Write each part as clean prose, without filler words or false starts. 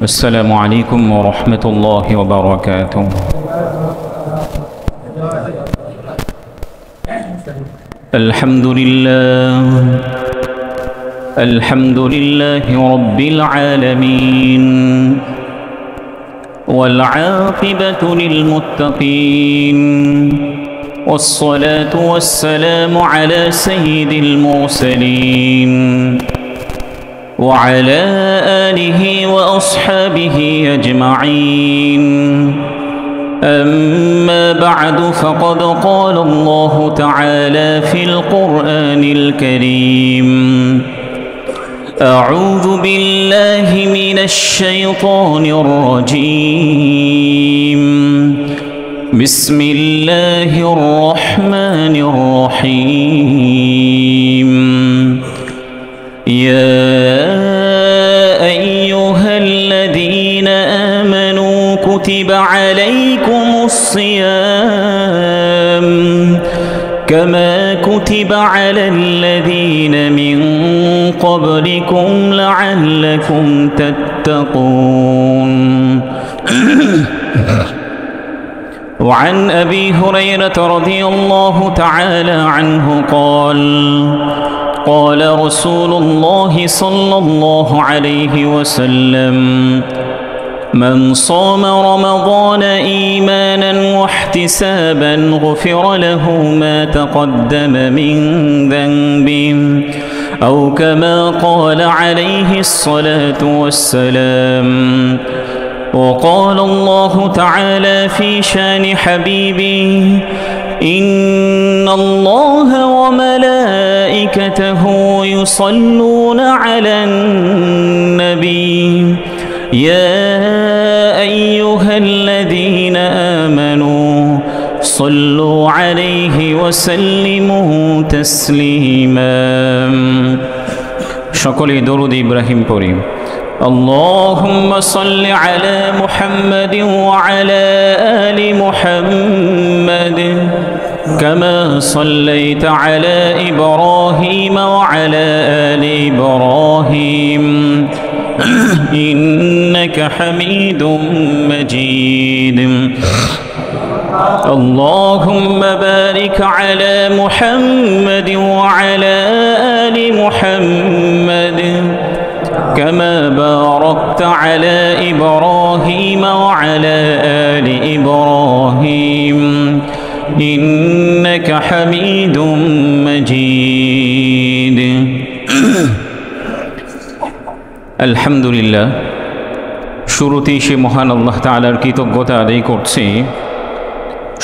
السلام عليكم ورحمة الله وبركاته. الحمد لله رب العالمين، والعاقبة للمتقين، والصلاة والسلام على سيد المرسلين وعلى آله وأصحابه أجمعين. أما بعد، فقد قال الله تعالى في القرآن الكريم: أعوذ بالله من الشيطان الرجيم، بسم الله الرحمن الرحيم. يا أيها الذين آمنوا كتب عليكم الصيام كما كتب على الذين من قبلكم لعلكم تتقون. وعن أبي هريرة رضي الله تعالى عنه قال: قال رسول الله صلى الله عليه وسلم: من صام رمضان إيمانا واحتسابا غفر له ما تقدم من ذنبه، أو كما قال عليه الصلاة والسلام. وقال الله تعالى في شان حبيبه: إن الله وملائكته يصلون على النبي يا أيها الذين آمنوا صلوا عليه وسلموا تسليما. সকলে দরুদ ইব্রাহিম পড়ি। اللهم صل على محمد وعلى آل محمد كما صليت على إبراهيم وعلى آل إبراهيم إنك حميد مجيد. اللهم بارك على محمد وعلى آل محمد كما باركت على إبراهيم وعلى آل إبراهيم إنك حميد مجيد. আলহামদুলিল্লাহ, শুরুতেই সে মহান আল্লাহ তাআলার কৃতজ্ঞতা আদায় করছি,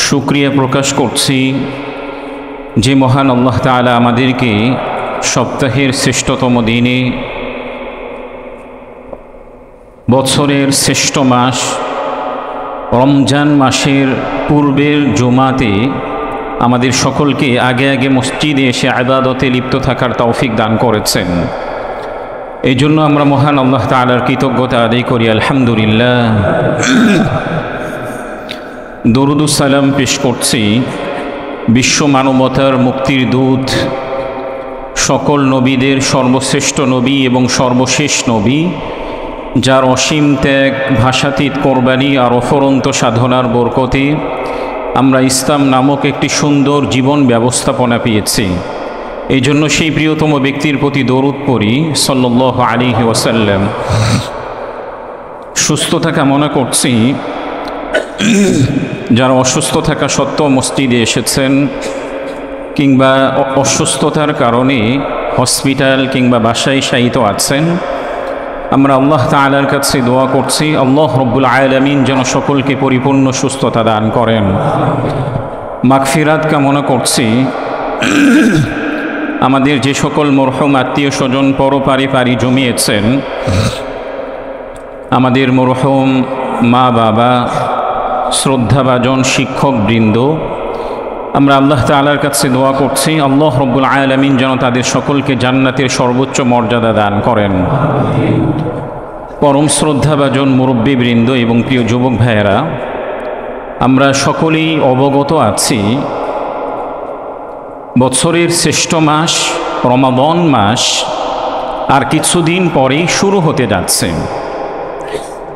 শুকরিয়া প্রকাশ করছি যে মহান আল্লাহ তাআলা আমাদেরকে সপ্তাহের শ্রেষ্ঠতম দিনে, বছরের শ্রেষ্ঠ মাস রমজান মাসের পূর্বের জুমাতে আমাদের সকলকে আগে আগে মসজিদে এসে ইবাদতে লিপ্ত থাকার তৌফিক দান করেছেন। এই জন্য আমরা মহান আল্লাহ তাআলার কৃতজ্ঞতা আদায় করি, আলহামদুলিল্লাহ। দরুদ ও সালাম পেশ করছি বিশ্ব মানবতার মুক্তির দূত, সকল নবীদের সর্বশ্রেষ্ঠ নবী এবং সর্বশেষ নবী, যার অসীম ত্যাগ, ভাষাতীত কোরবানি আর অফরন্ত সাধনার বরকতে আমরা ইসলাম নামক একটি সুন্দর জীবন ব্যবস্থাপনা পেয়েছি। এই জন্য সেই প্রিয়তম ব্যক্তির প্রতি দরুদ পড়ি, সাল্লাল্লাহু আলাইহি ওয়াসাল্লাম। সুস্থতা কামনা করছি যারা অসুস্থ থাকা সত্ত্বেও মসজিদে এসেছেন, কিংবা অসুস্থতার কারণে হসপিটাল কিংবা বাসায় শায়িত আছেন, আমরা আল্লাহ তাআলার কাছে দোয়া করছি আল্লাহ রব্বুল আলামিন যেন সকলকে পরিপূর্ণ সুস্থতা দান করেন। মাগফিরাত কামনা করছি আমাদের যে সকল মরহুম আত্মীয় স্বজন পরপারি জমিয়েছেন, আমাদের মরহুম মা বাবা, শ্রদ্ধাভাজন শিক্ষক বৃন্দ, আমরা আল্লাহ তাআলার কাছে দোয়া করছি আল্লাহ রব্বুল আলামিন যেন তাদের সকলকে জান্নাতের সর্বোচ্চ মর্যাদা দান করেন। পরম শ্রদ্ধাভাজন মুরব্বীবৃন্দ এবং প্রিয় যুবক ভাইয়েরা, আমরা সকলেই অবগত আছি বছরের শ্রেষ্ঠ মাস রমাদান মাস আর কিছুদিন পরেই শুরু হতে যাচ্ছে।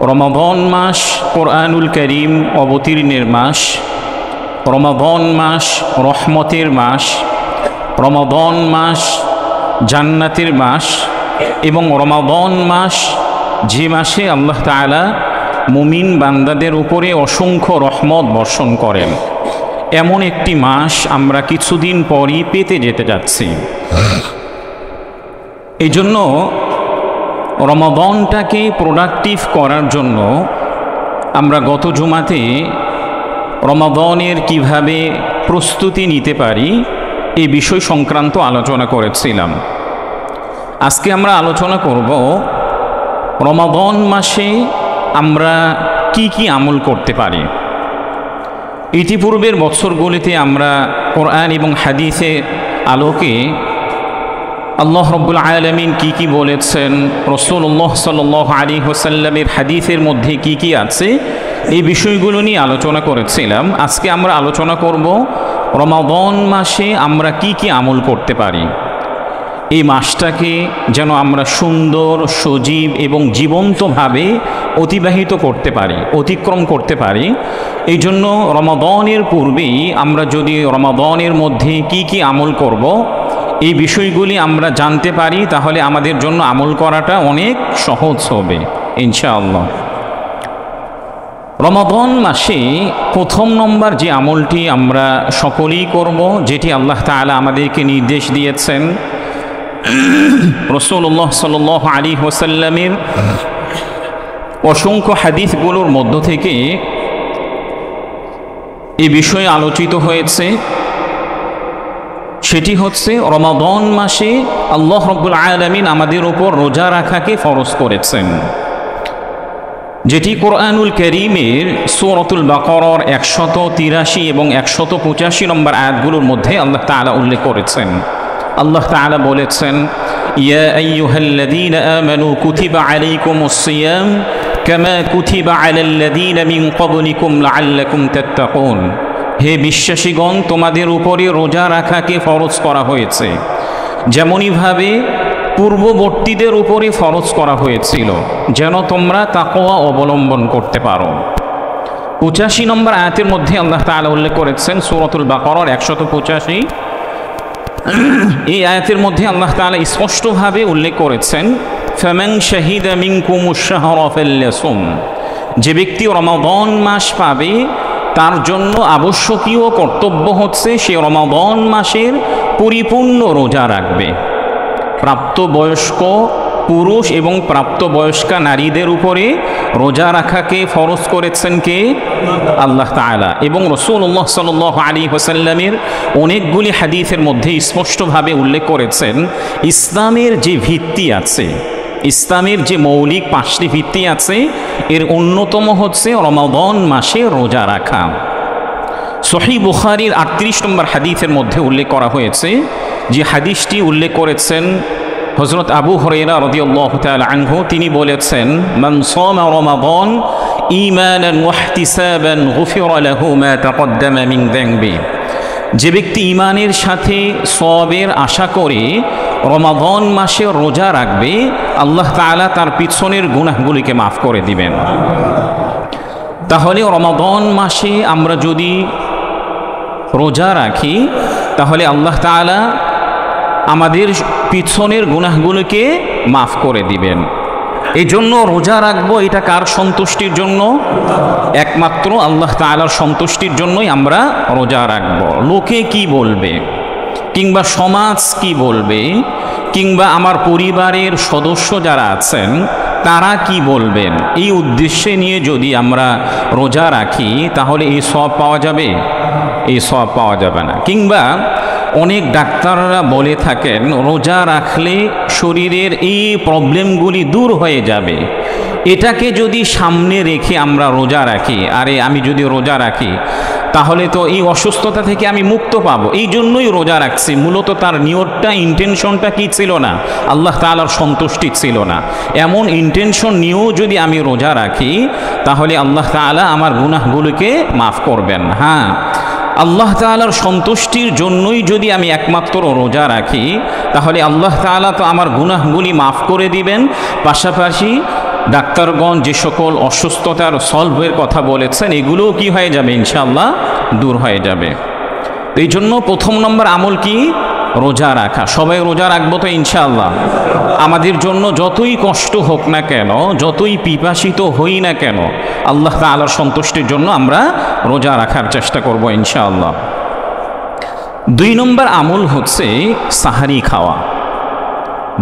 রমাদান মাস কোরআনুল কারীম অবতীর্ণের মাস, রমাদান মাস রহমতের মাস, রমাদান মাস জান্নাতের মাস এবং রমাদান মাস যে মাসে আল্লাহ তাআলা মুমিন বান্দাদের উপরে অসংখ্য রহমত বর্ষণ করেন, এমন একটি মাস আমরা কিছুদিন পরই পেতে যেতে যাচ্ছি। এই জন্য রমাদানটাকে প্রোডাক্টিভ করার জন্য আমরা গত জুমাতে রমাদানের কিভাবে প্রস্তুতি নিতে পারি এই বিষয় সংক্রান্ত আলোচনা করেছিলাম। আজকে আমরা আলোচনা করব রমাদান মাসে আমরা কি কি আমল করতে পারি। ইতিপূর্বের বছরগুলিতে আমরা কোরআন এবং হাদিসের আলোকে আল্লাহ রাব্বুল আলামিন কি কি বলেছেন, রাসূলুল্লাহ সাল্লাল্লাহু আলাইহি ওয়াসাল্লামের হাদিসের মধ্যে কি কি আছে, এই বিষয়গুলো নিয়ে আলোচনা করেছিলাম। আজকে আমরা আলোচনা করব রমাদান মাসে আমরা কি কি আমল করতে পারি, এই মাসটাকে যেন আমরা সুন্দর, সজীব এবং জীবন্তভাবে অতিবাহিত করতে পারি, অতিক্রম করতে পারি। এই জন্য রমাদানের পূর্বেই আমরা যদি রমাদানের মধ্যে কি কি আমল করব এই বিষয়গুলি আমরা জানতে পারি, তাহলে আমাদের জন্য আমল করাটা অনেক সহজ হবে ইনশাআল্লাহ। রমাদান মাসে প্রথম নম্বর যে আমলটি আমরা সকলেই করব, যেটি আল্লাহ তাআলা আমাদেরকে নির্দেশ দিয়েছেন, রাসূলুল্লাহ সাল্লাল্লাহু আলাইহি ওয়াসাল্লামের অসংখ্য হাদিসগুলোর মধ্য থেকে এই বিষয়ে আলোচিত হয়েছে, সেটি হচ্ছে রমাদান মাসে আল্লাহ রাব্বুল আলামিন আমাদের উপর রোজা রাখাকে ফরজ করেছেন, যেটি কোরআনুল কারীমের সূরাতুল বাকারার 183 এবং 185 নম্বর আয়াতগুলোর মধ্যে আল্লাহ তাআলা উল্লেখ করেছেন। আল্লাহ তাআলা বলেছেন, ইয়া আইয়ুহাল্লাযীনা আমানু কুতিবা আলাইকুমুস সিয়াম কামা কুতিবা আলাল্লাযীনা মিন ক্বাবলিকুম লাআল্লাকুম তাত্তাকুন। হে বিশ্বাসীগণ, তোমাদের উপরে রোজা রাখাকে ফরজ করা হয়েছে যেমনইভাবে পূর্ববর্তীদের উপরে ফরজ করা হয়েছিল, যেন তোমরা তাকওয়া অবলম্বন করতে পারো। 85 নম্বর আয়াতের মধ্যে আল্লাহ তাআলা উল্লেখ করেছেন, সূরাতুল বাকারার 185 এই আয়াতের মধ্যে আল্লাহ তাআলা স্পষ্টভাবে উল্লেখ করেছেন, ফামান শাহিদা মিনকুমুশ শাহরা ফালইয়াসুম। যে ব্যক্তি রমাদান মাস পাবে তার জন্য আবশ্যকীয় কর্তব্য হচ্ছে সে রমাদান মাসের পরিপূর্ণ রোজা রাখবে। প্রাপ্তবয়স্ক পুরুষ এবং প্রাপ্তবয়স্কা নারীদের উপরে রোজা রাখাকে ফরজ করেছেন কে? আল্লাহ তাআলা। এবং রাসূলুল্লাহ সাল্লাল্লাহু আলাইহি ওয়াসাল্লামের অনেকগুলি হাদিসের মধ্যে স্পষ্টভাবে উল্লেখ করেছেন, ইসলামের যে ভিত্তি আছে, ইসলামের যে মৌলিক 5টি ভিত্তি আছে, এর অন্যতম হচ্ছে রমাদান মাসে রোজা রাখা। সহিহ বুখারীর 38 নম্বর হাদিসের মধ্যে উল্লেখ করা হয়েছে, যে হাদিসটি উল্লেখ করেছেন হযরত আবু হুরায়রা রাদিয়াল্লাহু তাআলা আনহু। তিনি বলেছেন, মান সামা রমাদান ঈমানান ওয়া ইহতিসাবান গুফিরা লাহু মা তাকদ্দামা মিন যানবি। যে ব্যক্তি ঈমানের সাথে সওয়াবের আশা করে রমাদান মাসে রোজা রাখবে, আল্লাহ তাআলা তার পিছনের গুনাহগুলিকে মাফ করে দিবেন। তাহলে রমাদান মাসে আমরা যদি রোজা রাখি তাহলে আল্লাহ তাআলা আমাদের পিছনের গুনাহগুলোকে মাফ করে দিবেন। এই জন্য রোজা রাখবো, এটা কার সন্তুষ্টির জন্য? একমাত্র আল্লাহ তাআলার সন্তুষ্টির জন্যই আমরা রোজা রাখবো। লোকে কি বলবে, কিংবা সমাজ কি বলবে, কিংবা আমার পরিবারের সদস্য যারা আছেন তারা কি বলবেন, এই উদ্দেশ্যে নিয়ে যদি আমরা রোজা রাখি তাহলে এই সওয়াব পাওয়া যাবে? এই সওয়াব পাওয়া যাবে না। কিংবা অনেক ডাক্তাররা বলে থাকেন রোজা রাখলে শরীরের এই প্রবলেমগুলি দূর হয়ে যাবে। এটাকে যদি সামনে রেখে আমরা রোজা রাখি, আরে আমি যদি রোজা রাখি তাহলে তো এই অসুস্থতা থেকে আমি মুক্ত পাবো, এই জন্যই রোজা রাখছি। মূলত তার নিয়তটা, ইন্টেনশনটা কি ছিল না? আল্লাহ তাআলার সন্তুষ্টি ছিল না। এমন ইন্টেনশন নিয়েও যদি আমি রোজা রাখি তাহলে আল্লাহ তাআলা আমার গুনাহগুলোকে মাফ করবেন। হ্যাঁ, আল্লাহ তাআলার সন্তুষ্টির জন্যই যদি আমি একমাত্র রোজা রাখি তাহলে আল্লাহ তাআলা তো আমার গুনাহগুলি মাফ করে দিবেন, পাশাপাশি ডাক্তারগণ যে সকল অসুস্থতার সলভের কথা বলেছেন এগুলোও কি হয়ে যাবে ইনশাআল্লাহ, দূর হয়ে যাবে। এই জন্য প্রথম নম্বর আমল কি? রোজা রাখা। সবাই রোজা রাখবো তো ইনশাআল্লাহ। আমাদের জন্য যতই কষ্ট হোক না কেন, যতই পিপাসিত হই না কেন, আল্লাহ তাআলার সন্তুষ্টির জন্য আমরা রোজা রাখার চেষ্টা করব ইনশাআল্লাহ। 2 নম্বর আমল হচ্ছে সাহারি খাওয়া।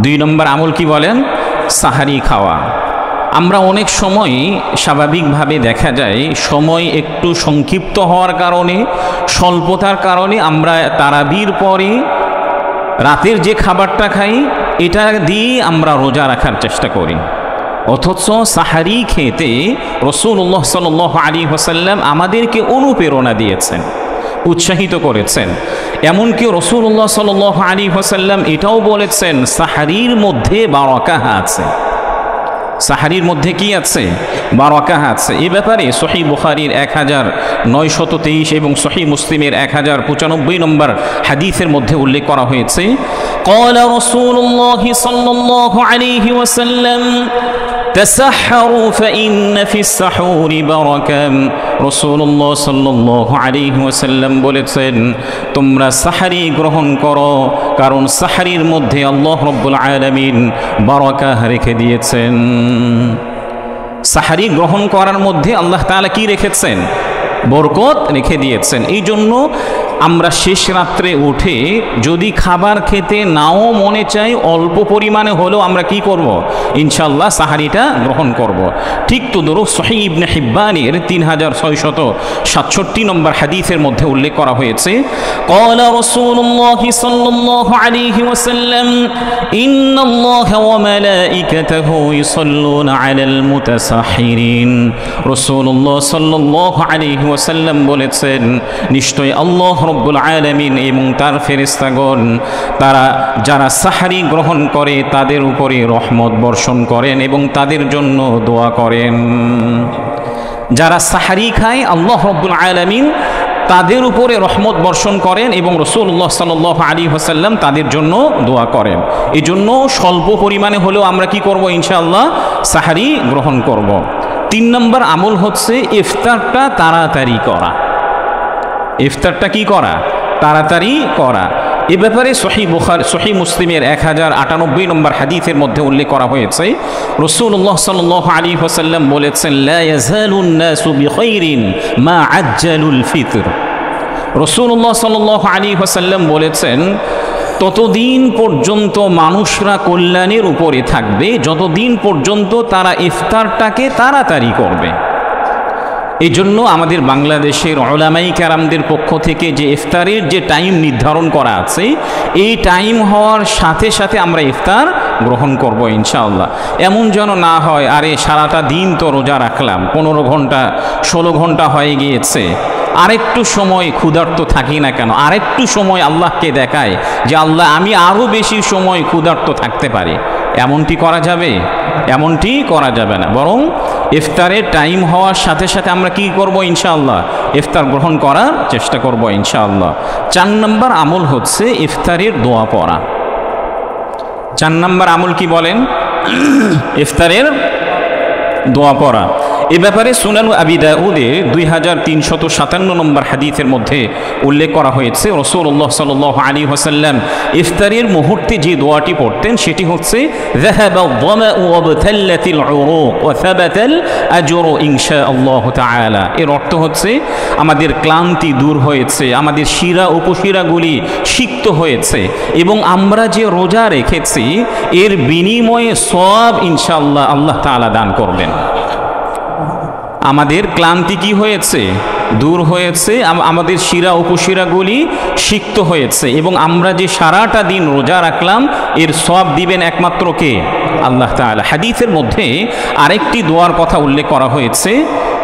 2 নম্বর আমল কি বলেন? সাহারি খাওয়া। আমরা অনেক সময় স্বাভাবিকভাবে দেখা যায় সময় একটু সংক্ষিপ্ত হওয়ার কারণে, স্বল্পতার কারণে আমরা তারাবির পরে রাতের যে খাবারটা খাই এটা দিয়ে আমরা রোজা রাখার চেষ্টা করি। অথচ সাহারি খেতে রাসূলুল্লাহ সাল্লাল্লাহু আলাইহি ওয়াসাল্লাম আমাদেরকে অনুপ্রেরণা দিয়েছেন, উৎসাহিত করেছেন। এমনকি রাসূলুল্লাহ সাল্লাল্লাহু আলাইহি ওয়াসাল্লাম এটাও বলেছেন সাহারির মধ্যে বারাকা আছে। সাহারির মধ্যে কি আছে? বারাকা আছে। এই ব্যাপারে সহিহ বুখারীর 1923 এবং সহিহ মুসলিমের 1095 নম্বর হাদিসের মধ্যে উল্লেখ করা হয়েছে, ক্বালা রাসূলুল্লাহ সাল্লাল্লাহু আলাইহি ওয়াসাল্লাম তাসাহহারু ফাইন্না ফিস সাহুরি বারাকা। রাসূলুল্লাহ সাল্লাল্লাহু আলাইহি ওয়াসাল্লাম বলেছেন, তোমরা সাহারি গ্রহণ করো, কারণ সাহারির মধ্যে আল্লাহ রাব্বুল আলামিন বারাকা রেখে দিয়েছেন। সাহারি গ্রহণ করার মধ্যে আল্লাহ তাআলা কি রেখেছেন? বরকত রেখে দিয়েছেন। এই জন্য আমরা শেষ রাত্রে উঠে যদি খাবার খেতে নাও মনে চাই, অল্প পরিমাণে হলেও আমরা কি করব? ইনশাআল্লাহ সাহারিটা গ্রহণ করব। ঠিক তদ্রুপ সহিহ ইবনে হিব্বানের 3667 নম্বর হাদিসের মধ্যে উল্লেখ করা হয়েছে, ক্বালা রাসূলুল্লাহ সাল্লাল্লাহু আলাইহি ওয়াসাল্লাম ইন্নাল্লাহা ওয়া মালাইকাতাহু ইউসাল্লুনা আলাল মুতাসাহহিরিন। রাসূলুল্লাহ সাল্লাল্লাহু আলাইহি ওয়াসাল্লাম বলেছেন, নিশ্চয় আল্লাহ রব্বুল আলামিন এবং তার ফেরেশতাগণ তারা যারা সাহারি গ্রহণ করে তাদের উপরে রহমত বর্ষণ করেন এবং তাদের জন্য দোয়া করেন। যারা সাহারি খায় আল্লাহ রব্বুল আলামিন তাদের উপরে রহমত বর্ষণ করেন এবং রাসূলুল্লাহ সাল্লাল্লাহু আলাইহি ওয়াসাল্লাম তাদের জন্য দোয়া করেন। এই জন্য স্বল্প পরিমাণে হলেও আমরা কি করব? ইনশাআল্লাহ সাহারি গ্রহণ করব। 3 নম্বর আমল হচ্ছে ইফতারটা তাড়াতাড়ি করা। ইফতারটা কি করা? তাড়াতাড়ি করা। এ ব্যাপারে সহিহ মুসলিমের 1098 নম্বর হাদিসের মধ্যে উল্লেখ করা হয়েছে, রাসূলুল্লাহ সাল্লাল্লাহু আলাইহি ওয়াসাল্লাম বলেছেন, লা ইয়াযালুন নাসু বিখাইরিন মা আজ্জালুল ফিতর। রাসূলুল্লাহ সাল্লাল্লাহু আলাইহি ওয়াসাল্লাম বলেছেন, ততদিন পর্যন্ত মানুষরা কল্যাণের উপরে থাকবে যতদিন পর্যন্ত তারা ইফতারটাকে তাড়াতাড়ি করবে। এই জন্য আমাদের বাংলাদেশের উলামায়ে কেরামদের পক্ষ থেকে যে ইফতারের যে টাইম নির্ধারণ করা আছে, এই টাইম হওয়ার সাথে সাথে আমরা ইফতার গ্রহণ করব ইনশাআল্লাহ। এমন যেন না হয় আরে সারাটা দিন তো রোজা রাখলাম, 15 ঘন্টা 16 ঘন্টা হয়ে গিয়েছে, আরেকটু সময় ক্ষুধার্ত থাকি না কেন, আরেকটু সময় আল্লাহকে দেখায় যে আল্লাহ আমি আরও বেশি সময় ক্ষুধার্ত থাকতে পারি। এমনটি করা যাবে? এমনটি করা যাবে না। বরং ইফতারের টাইম হওয়ার সাথে সাথে আমরা কি করব? ইনশাআল্লাহ ইফতার গ্রহণ করার চেষ্টা করব ইনশাআল্লাহ। 4 নম্বর আমল হচ্ছে ইফতারের দোয়া পড়া। 4 নম্বর আমল কি বলেন? ইফতারের দোয়া পড়া। এ ব্যাপারে সুনান আবি দাউদে 2357 নম্বর হাদিসের মধ্যে উল্লেখ করা হয়েছে, রাসূলুল্লাহ সাল্লাল্লাহু আলাইহি ওয়াসাল্লাম ইফতারের মুহূর্তে যে দোয়াটি পড়তেন সেটি হচ্ছে, যাহাবা যামাউ ওয়া বাতাল্লাতিল উরুক ওয়া সাবাতাল আজরু ইনশাআল্লাহু তাআলা। এর অর্থ হচ্ছে আমাদের ক্লান্তি দূর হয়েছে, আমাদের শিরা উপশিরাগুলি সিক্ত হয়েছে এবং আমরা যে রোজা রেখেছি এর বিনিময়ে সওয়াব ইনশাআল্লাহ আল্লাহ তাআলা দান করবেন। আমাদের ক্লান্তি কি হয়েছে? দূর হয়েছে, আমাদের শিরা উপশিরাগুলি সিক্ত হয়েছে এবং আমরা যে সারাটা দিন রোজা রাখলাম এর সওয়াব দিবেন একমাত্র কে? আল্লাহ তাআলা। হাদিসের মধ্যে আরেকটি দোয়ার কথা উল্লেখ করা হয়েছে,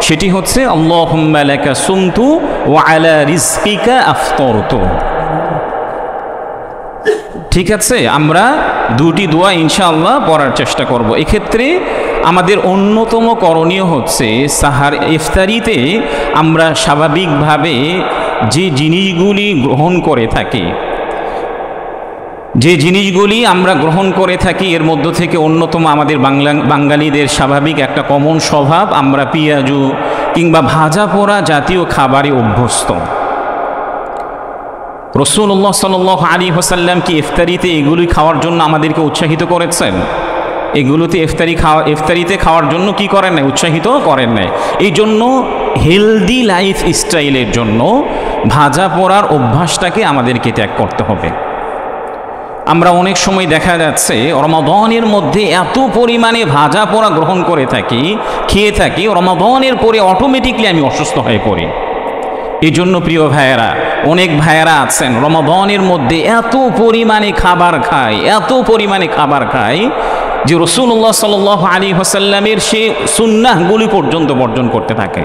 সেটি হচ্ছে আল্লাহুম্মা লাকা সুমতু ওয়া আলা রিজকিকা আফতারতু। ঠিক আছে, আমরা 2টি দোয়া ইনশাআল্লাহ পড়ার চেষ্টা করব। এক্ষেত্রে আমাদের অন্যতম করণীয় হচ্ছে ইফতারিতে আমরা স্বাভাবিকভাবে যে জিনিসগুলি গ্রহণ করে থাকি যে জিনিসগুলি আমরা গ্রহণ করে থাকি এর মধ্য থেকে অন্যতম আমাদের বাঙালিদের স্বাভাবিক একটা কমন স্বভাব, আমরা পেঁয়াজু কিংবা ভাজা পোড়া জাতীয় খাবারে অভ্যস্ত। রাসূলুল্লাহ সাল্লাল্লাহু আলাইহি ওয়াসাল্লাম কি ইফতারিতে এগুলি খাওয়ার জন্য আমাদেরকে উৎসাহিত করেছেন? এগুলোতে ইফতারিতে খাওয়ার জন্য কি করেন নাই? উৎসাহিত করেন নাই। এই জন্য হেলদি লাইফ স্টাইলের জন্য ভাজা পোড়ার অভ্যাসটাকে আমাদেরকে ত্যাগ করতে হবে। আমরা অনেক সময় দেখা যাচ্ছে রমাদানের মধ্যে এত পরিমাণে ভাজা পোড়া গ্রহণ করে থাকি, খেয়ে থাকি, রমাদানের পরে অটোমেটিকলি আমি অসুস্থ হয়ে পড়ি। এই জন্য প্রিয় ভাইয়েরা, অনেক ভাইয়েরা আছেন রমাদানের মধ্যে এত পরিমাণে খাবার খায়, এত পরিমাণে খাবার খায় যে রাসূলুল্লাহ সাল্লাল্লাহু আলাইহি ওয়াসাল্লামের সে সুন্নাহগুলি পর্যন্ত বর্জন করতে থাকে।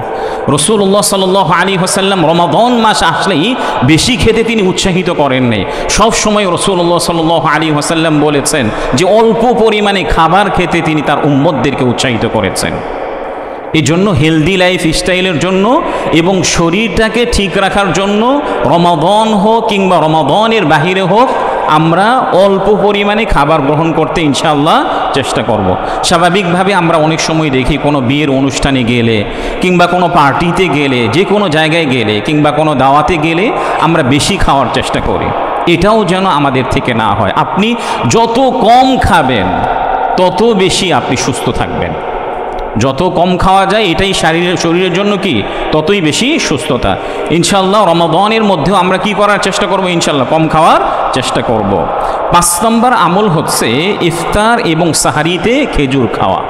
রাসূলুল্লাহ সাল্লাল্লাহু আলাইহি ওয়াসাল্লাম রমাদান মাস আসলেই বেশি খেতে তিনি উৎসাহিত করেন নাই। সব সময় রাসূলুল্লাহ সাল্লাল্লাহু আলাইহি ওয়াসাল্লাম বলেছেন যে অল্প পরিমাণে খাবার খেতে তিনি তার উম্মতদেরকে উৎসাহিত করেছেন। এই জন্য হেলদি লাইফ স্টাইলের জন্য এবং শরীরটাকে ঠিক রাখার জন্য রমাদান হোক কিংবা রমাদানের বাহিরে হোক আমরা অল্প পরিমাণে খাবার গ্রহণ করতে ইনশাআল্লাহ চেষ্টা করব। স্বাভাবিকভাবে আমরা অনেক সময় দেখি কোনো বিয়ের অনুষ্ঠানে গেলে কিংবা কোনো পার্টিতে গেলে, যে কোনো জায়গায় গেলে কিংবা কোনো দাওয়াতে গেলে আমরা বেশি খাওয়ার চেষ্টা করি। এটাও যেন আমাদের থেকে না হয়। আপনি যত কম খাবেন তত বেশি আপনি সুস্থ থাকবেন। যত কম খাওয়া যায় এটাই শরীরের জন্য কি ততই বেশি সুস্থতা। ইনশাআল্লাহ রমাদানের মধ্যেও আমরা কি করার চেষ্টা করব? ইনশাআল্লাহ কম খাওয়ার চেষ্টা করব। 5 নম্বর আমল হচ্ছে ইফতার এবং সাহারিতে খেজুর খাওয়া।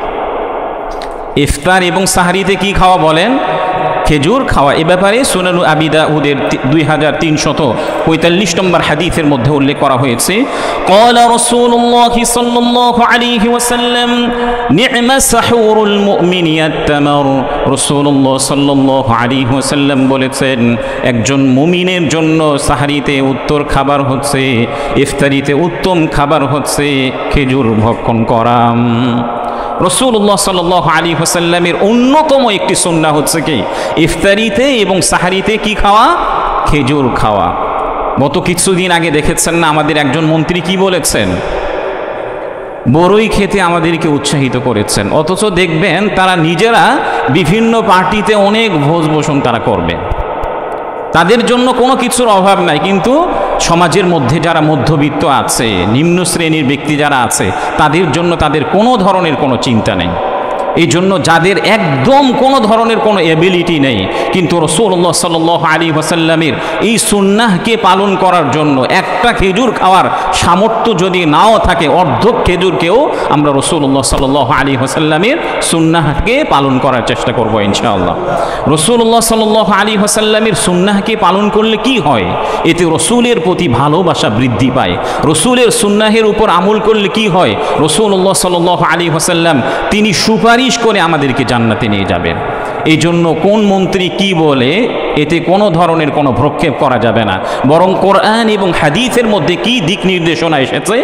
ইফতার এবং সাহারিতে কি খাওয়া বলেন? খেজুর খাওয়া। এ ব্যাপারে সুনান আবি দাউদের 2345 নম্বর হাদিসের মধ্যে উল্লেখ করা হয়েছে, ক্বালা রাসূলুল্লাহ সাল্লাল্লাহু আলাইহি ওয়াসাল্লাম নি'মা সাহুরুল মুমিনি আত-তামার। রাসূলুল্লাহ সাল্লাল্লাহু আলাইহি ওয়াসাল্লাম বলেছেন একজন মুমিনের জন্য সাহারিতে উত্তম খাবার হচ্ছে, ইফতারিতে উত্তম খাবার হচ্ছে খেজুর ভক্ষণ করা। রাসূলুল্লাহ সাল্লাল্লাহু আলাইহি ওয়াসাল্লামের অন্যতম একটি সুন্নাহ হচ্ছে কি ইফতারিতে এবং সাহারিতে কি খাওয়া? খেজুর খাওয়া। গত কিছুদিন আগে দেখেছেন না আমাদের একজন মন্ত্রী কি বলেছেন? বড়ই খেতে আমাদেরকে উৎসাহিত করেছেন। অথচ দেখবেন তারা নিজেরা বিভিন্ন পার্টিতে অনেক ভোজ বসন তারা করবে, তাদের জন্য কোনো কিছুর অভাব নাই, কিন্তু সমাজের মধ্যে যারা মধ্যবিত্ত আছে, নিম্ন শ্রেণীর ব্যক্তি যারা আছে তাদের জন্য তাদের কোনো ধরনের কোনো চিন্তা নেই। এই জন্য যাদের একদম কোনো ধরনের কোনো এবিলিটি নেই, কিন্তু রাসূলুল্লাহ সাল্লাল্লাহু আলাইহি ওয়াসাল্লামের এই সুন্নাহকে পালন করার জন্য একটা খেজুর খাওয়ার সামর্থ্য যদি নাও থাকে, অর্ধেক খেজুরকেও আমরা রাসূলুল্লাহ সাল্লাল্লাহু আলাইহি ওয়াসাল্লামের সুন্নাহকে পালন করার চেষ্টা করব ইনশাআল্লাহ। রাসূলুল্লাহ সাল্লাল্লাহু আলাইহি ওয়াসাল্লামের সুন্নাহকে পালন করলে কি হয়? এতে রাসূলের প্রতি ভালোবাসা বৃদ্ধি পায়। রাসূলের সুন্নাহের উপর আমল করলে কি হয়? রাসূলুল্লাহ সাল্লাল্লাহু আলাইহি ওয়াসাল্লাম তিনি সুপারিশ করে আমাদেরকে জান্নাতে নিয়ে যাবেন। এই জন্য কোন মন্ত্রী কি বলে এতে কোনো ধরনের কোনো ভ্রক্ষেপ করা যাবে না, বরং কোরআন এবং হাদিসের মধ্যে কি দিক নির্দেশনা এসেছে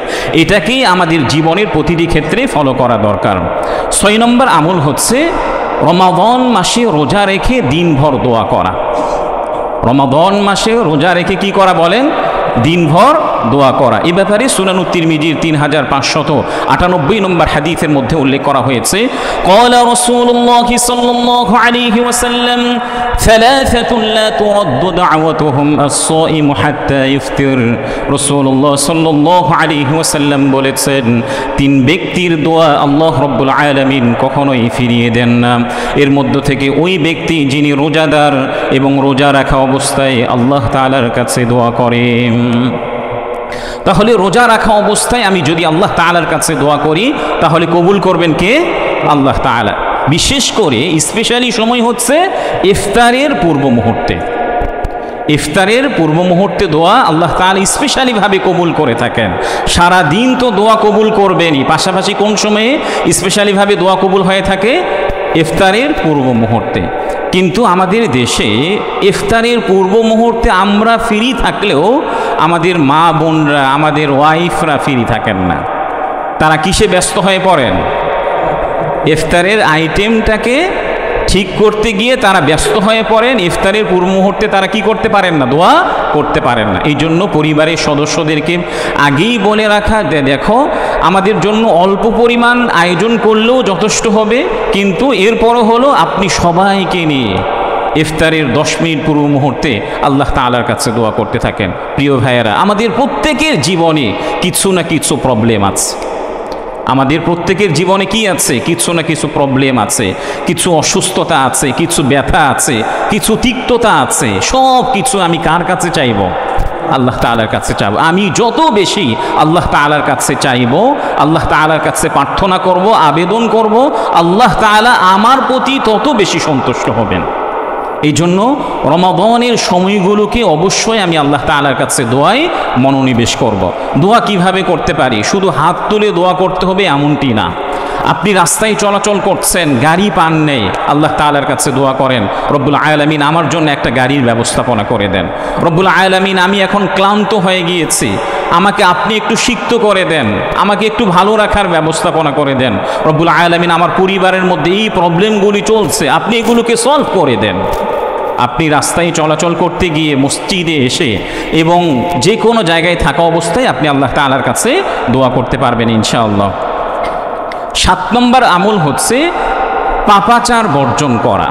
এটাকেই আমাদের জীবনের প্রতিটি ক্ষেত্রে ফলো করা দরকার। 6 নম্বর আমল হচ্ছে রমাদান মাসে রোজা রেখে দিনভর দোয়া করা। রমাদান মাসে রোজা রেখে কি করা বলেন? দিনভর দোয়া করা। এ ব্যাপারে সুনান তিরমিজির 3598 নম্বর হাদিসের মধ্যে উল্লেখ করা হয়েছে, ক্বালা রাসূলুল্লাহ সাল্লাল্লাহু আলাইহি ওয়াসাল্লাম সালাসাতুন লা তুরাদ্দু দাওয়াতুহুম আস-সাইম হাত্তা ইফতির। রাসূলুল্লাহ সাল্লাল্লাহু আলাইহি ওয়াসাল্লাম বলেছেন 3 ব্যক্তির দোয়া আল্লাহ রাব্বুল আলামিন কখনোই ফিরিয়ে দেন না। এর মধ্য থেকে ওই ব্যক্তি যিনি রোজাদার এবং রোজা রাখা অবস্থায় আল্লাহ তাআলার কাছে দোয়া করেন। তাহলে রোজা রাখা অবস্থায় আমি যদি আল্লাহ তাআলার কাছে দোয়া করি তাহলে কবুল করবেন কে? আল্লাহ তাআলা। বিশেষ করে স্পেশালি সময় হচ্ছে ইফতারের পূর্ব মুহূর্তে। ইফতারের পূর্ব মুহূর্তে দোয়া আল্লাহ তাআলা স্পেশালিভাবে কবুল করে থাকেন। সারা দিন তো দোয়া কবুল করবেনই, পাশাপাশি কোন সময়ে স্পেশালিভাবে দোয়া কবুল হয়ে থাকে? ইফতারের পূর্ব মুহূর্তে। কিন্তু আমাদের দেশে ইফতারের পূর্ব মুহূর্তে আমরা ফ্রি থাকলেও আমাদের মা বোনরা, আমাদের ওয়াইফরা ফ্রি থাকেন না। তারা কিসে ব্যস্ত হয়ে পড়েন? ইফতারের আইটেমটাকে ঠিক করতে গিয়ে তারা ব্যস্ত হয়ে পড়েন, ইফতারের পূর্ব মুহূর্তে তারা কি করতে পারেন না, দোয়া করতে পারেন না। এই জন্য পরিবারের সদস্যদেরকে আগেই বলে রাখা যে দেখো আমাদের জন্য অল্প পরিমাণ আয়োজন করলেও যথেষ্ট হবে, কিন্তু এরপরও হলো আপনি সবাইকে নিয়ে ইফতারের 10 মিনিট পূর্ব মুহূর্তে আল্লাহ তাআলার কাছে দোয়া করতে থাকেন। প্রিয় ভাইয়েরা, আমাদের প্রত্যেকের জীবনে কিছু না কিছু প্রবলেম আছে। আমাদের প্রত্যেকের জীবনে কি আছে? কিছু না কিছু প্রবলেম আছে, কিছু অসুস্থতা আছে, কিছু ব্যথা আছে, কিছু তিক্ততা আছে। সব কিছু আমি কার কাছে চাইব? আল্লাহ তাআলার কাছে চাইব। আমি যত বেশি আল্লাহ তাআলার কাছে চাইব, আল্লাহ তাআলার কাছে প্রার্থনা করব, আবেদন করব, আল্লাহ তাআলা আমার প্রতি তত বেশি সন্তুষ্ট হবেন। এই জন্য রমাদানের সময়গুলোকে অবশ্যই আমি আল্লাহ তাআলার কাছে দোয়ায় মনোনিবেশ করব। দোয়া কিভাবে করতে পারি? শুধু হাত তুলে দোয়া করতে হবে এমনটি না। আপনি রাস্তায় চলাচল করছেন, গাড়ি পান নেই, আল্লাহ তাআলার কাছে দোয়া করেন, রব্বুল আলামিন আমার জন্য একটা গাড়ির ব্যবস্থাপনা করে দেন। রব্বুল আলামিন আমি এখন ক্লান্ত হয়ে গিয়েছি, আমাকে আপনি একটু সিক্ত করে দেন, আমাকে একটু ভালো রাখার ব্যবস্থাপনা করে দেন। রব্বুল আলামিন আমার পরিবারের মধ্যে এই প্রবলেমগুলি চলছে, আপনি এগুলোকে সলভ করে দেন। আপনি রাস্তায় চলাচল করতে গিয়ে, মসজিদে এসে এবং যে কোনো জায়গায় থাকা অবস্থায় আপনি আল্লাহ তাআলার কাছে দোয়া করতে পারবেন ইনশাআল্লাহ। 7 নম্বর আমল হচ্ছে পাপাচার বর্জন করা।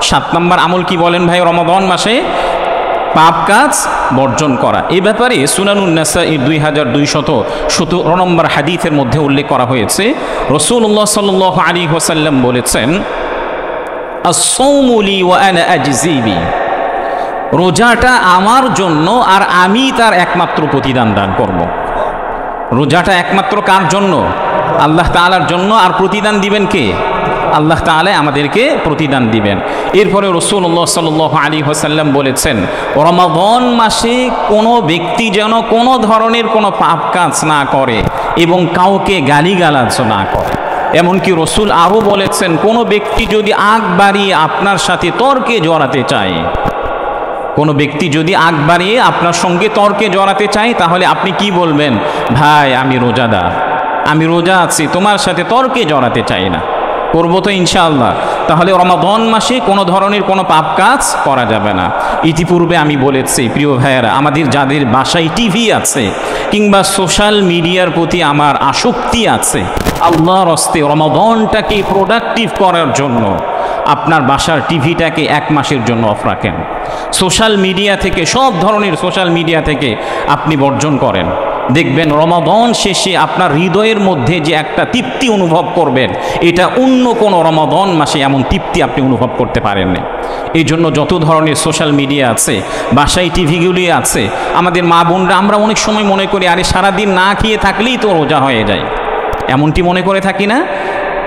7 নম্বর আমল কি বলেন ভাই? রমাদান মাসে পাপ কাজ বর্জন করা। এই ব্যাপারে সুনানুন নাসাঈর 2217 নম্বর হাদিসের মধ্যে উল্লেখ করা হয়েছে, রাসূলুল্লাহ সাল্লাল্লাহু আলাইহি ওয়াসাল্লাম বলেছেন, as-sawmu li wa ana ajzi bi, রোজাটা আমার জন্য আর আমি তার একমাত্র প্রতিদান দান করব। রোজাটা একমাত্র কার জন্য? আল্লাহ তাআলার জন্য। আর প্রতিদান দিবেন কে? আল্লাহ তাআলা আমাদেরকে প্রতিদান দিবেন। এরপরে রাসূলুল্লাহ সাল্লাল্লাহু আলাইহি ওয়াসাল্লাম বলেছেন, রমাদান মাসে কোনো ব্যক্তি যেন কোনো ধরনের কোনো পাপ কাজ না করে এবং কাউকে গালিগালাজ না করে। এমনকি রসুল আরও বলেছেন, কোনো ব্যক্তি যদি আগ বাড়িয়ে আপনার সাথে তর্কে জড়াতে চায়, কোনো ব্যক্তি যদি আগ বাড়িয়ে আপনার সঙ্গে তর্কে জড়াতে চায়, তাহলে আপনি কি বলবেন? ভাই আমি রোজাদার, আমি রোজা আছি, তোমার সাথে তর্কে জড়াতে চাই না। করবো তো ইনশাআল্লাহ। তাহলে রমাদান মাসে কোনো ধরনের কোনো পাপ কাজ করা যাবে না। ইতিপূর্বে আমি বলেছি প্রিয় ভাইয়েরা, আমাদের যাদের বাসায় টিভি আছে কিংবা সোশ্যাল মিডিয়ার প্রতি আমার আসক্তি আছে, আল্লাহর হস্তে রমাদানটাকে প্রোডাক্টিভ করার জন্য আপনার বাসার টিভিটাকে 1 মাসের জন্য অফ রাখেন। সোশ্যাল মিডিয়া থেকে, সব ধরনের সোশ্যাল মিডিয়া থেকে আপনি বর্জন করেন। দেখবেন রমাদান শেষে আপনার হৃদয়ের মধ্যে যে একটা তৃপ্তি অনুভব করবেন, এটা অন্য কোনো রমাদান মাসে এমন তৃপ্তি আপনি অনুভব করতে পারেন না। এই জন্য যত ধরনের সোশ্যাল মিডিয়া আছে, বাসায় টিভিগুলি আছে, আমাদের মা বোনরা আমরা অনেক সময় মনে করি আরে সারাদিন না খেয়ে থাকলেই তো রোজা হয়ে যায়, এমনটি মনে করে থাকি না?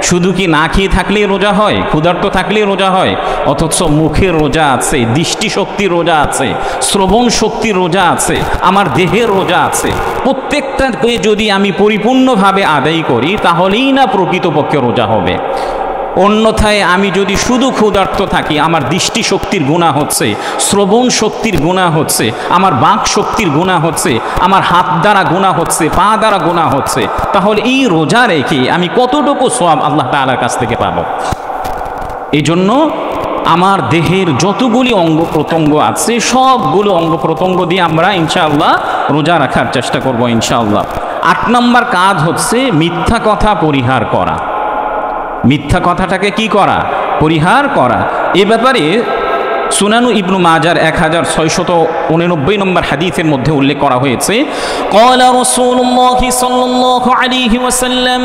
শুধু কি না খেয়ে থাকলেই রোজা হয়? ক্ষুধার্ত থাকলেই রোজা হয়? অথচ মুখের রোজা আছে, দৃষ্টিশক্তির রোজা আছে, শ্রবণ শক্তির রোজা আছে, আমার দেহের রোজা আছে। প্রত্যেকটাকে যদি আমি পরিপূর্ণভাবে আদায় করি তাহলেই না প্রকৃতপক্ষে রোজা হবে। অন্যথায় আমি যদি শুধু ক্ষুধার্ত থাকি, আমার দৃষ্টিশক্তির গুনাহ হচ্ছে, শ্রবণ শক্তির গুনাহ হচ্ছে, আমার বাক শক্তির গুনাহ হচ্ছে, আমার হাত দ্বারা গুনাহ হচ্ছে, পা দ্বারা গুনাহ হচ্ছে, তাহলে এই রোজা রেখে আমি কতটুকু সওয়াব আল্লাহ তাআলার কাছ থেকে পাব? এই জন্য আমার দেহের যতগুলি অঙ্গ প্রত্যঙ্গ আছে, সবগুলো অঙ্গ প্রত্যঙ্গ দিয়ে আমরা ইনশাআল্লাহ রোজা রাখার চেষ্টা করব ইনশাআল্লাহ। 8 নম্বর কাজ হচ্ছে মিথ্যা কথা পরিহার করা। মিথ্যা কথাটাকে কি করা? পরিহার করা। এ ব্যাপারে সুনানু ইবনু মাজার 1689 নম্বর হাদিসের মধ্যে উল্লেখ করা হয়েছে, ক্বালা রাসূলুল্লাহি সাল্লাল্লাহু আলাইহি ওয়াসাল্লাম,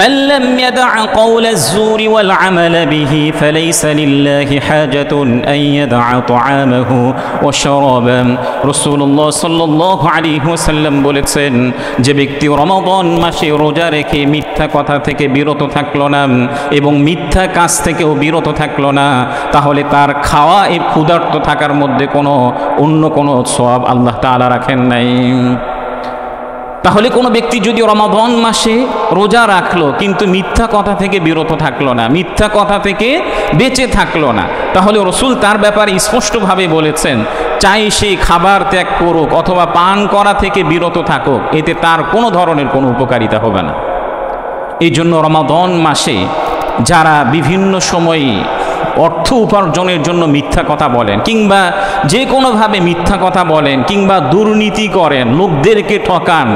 মান লাম ইয়াদা ক্বাওলা আয-যুর ওয়াল আমালা বিহি ফালাইসা লিল্লাহি হাজাতুন আন ইয়াদা তা'আমাহু ওয়া শারাবাহু। রাসূলুল্লাহ সাল্লাল্লাহু আলাইহি ওয়াসাল্লাম বলেছেন, যে ব্যক্তি রমাদান মাসে রোজা রেখে মিথ্যা কথা থেকে বিরত থাকলো না এবং মিথ্যা কাজ থেকেও বিরত থাকলো না, তাহলে তার খাওয়া এই ক্ষুধার্ত থাকার মধ্যে অন্য কোনো সওয়াব আল্লাহ তাআলা রাখেন নাই। তাহলে কোনো ব্যক্তি যদি রমাদান মাসে রোজা রাখলো কিন্তু মিথ্যা কথা থেকে বিরত থাকলো না, মিথ্যা কথা থেকে বেঁচে থাকলো না, তাহলে রাসূল তার ব্যাপারে স্পষ্টভাবে বলেছেন, চাই সে খাবার ত্যাগ করুক অথবা পান করা থেকে বিরত থাকুক, এতে তার কোনো ধরনের কোনো উপকারিতা হবে না। এই জন্য রমাদান মাসে যারা বিভিন্ন সময়ে অর্থ উপার্জনের জন্য মিথ্যা কথা বলেন, কিংবা যে কোনোভাবে মিথ্যা কথা বলেন, কিংবা দুর্নীতি করেন, লোকদেরকে ঠকান,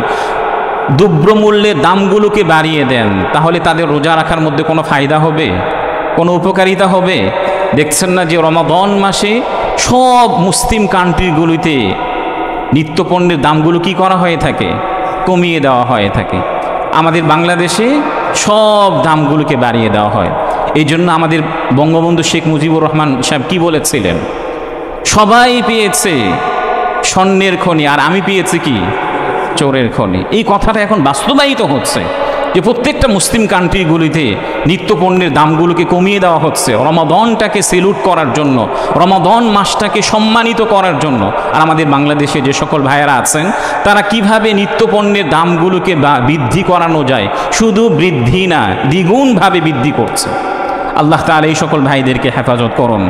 দ্রব্যমূল্যের দামগুলোকে বাড়িয়ে দেন, তাহলে তাদের রোজা রাখার মধ্যে কোনো ফায়দা হবে, কোনো উপকারিতা হবে? দেখছেন না যে রমাদান মাসে সব মুসলিম কান্ট্রিগুলিতে নিত্যপণ্যের দামগুলো কি করা হয়ে থাকে? কমিয়ে দেওয়া হয়ে থাকে। আমাদের বাংলাদেশে সব দামগুলোকে বাড়িয়ে দেওয়া হয়। এই জন্য আমাদের বঙ্গবন্ধু শেখ মুজিবুর রহমান সাহেব কি বলেছিলেন? সবাই পেয়েছে স্বর্ণের খনি, আর আমি পেয়েছি কি? চোরের খনি। এই কথাটা এখন বাস্তবায়িত হচ্ছে যে প্রত্যেকটা মুসলিম কান্ট্রিগুলিতে নিত্যপণ্যের দামগুলোকে কমিয়ে দেওয়া হচ্ছে রমাদানটাকে সেলুট করার জন্য, রমাদান মাসটাকে সম্মানিত করার জন্য। আর আমাদের বাংলাদেশে যে সকল ভাইয়েরা আছেন তারা কিভাবে নিত্যপণ্যের দামগুলোকে বৃদ্ধি করানো যায়, শুধু বৃদ্ধি না দ্বিগুণভাবে বৃদ্ধি করছে। আল্লাহ তাআলা এই সকল ভাইদেরকে হেফাজত করুন।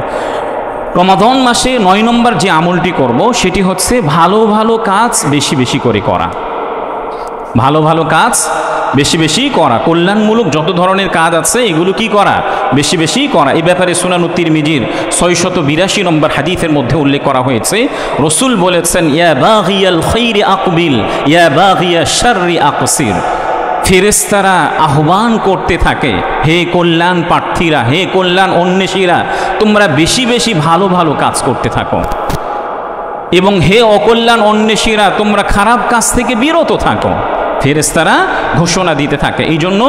রমাদান মাসে 9 নম্বর যে আমলটি করব সেটি হচ্ছে ভালো ভালো কাজ বেশি বেশি করে করা। ভালো ভালো কাজ বেশি বেশি করা, কল্যাণমূলক যত ধরনের কাজ আছে এগুলো কি করা? বেশি বেশি করা। এই ব্যাপারে সুনানুত তিরমিজির 682 নম্বর হাদিসের মধ্যে উল্লেখ করা হয়েছে, রসুল বলেছেন, ইয়া বাগিয়াল খাইরি আকবিল ইয়া বাগিয়াশ শাররি আকসির। ফেরেশতারা আহ্বান করতে থাকে, হে কল্যাণ প্রার্থীরা, হে কল্যাণ অন্বেষীরা, তোমরা বেশি বেশি ভালো ভালো কাজ করতে থাকো, এবং হে অকল্যাণ অন্বেষীরা, তোমরা খারাপ কাজ থেকে বিরত থাকো। ফেরেশতারা ঘোষণা দিতে থাকে। এই জন্য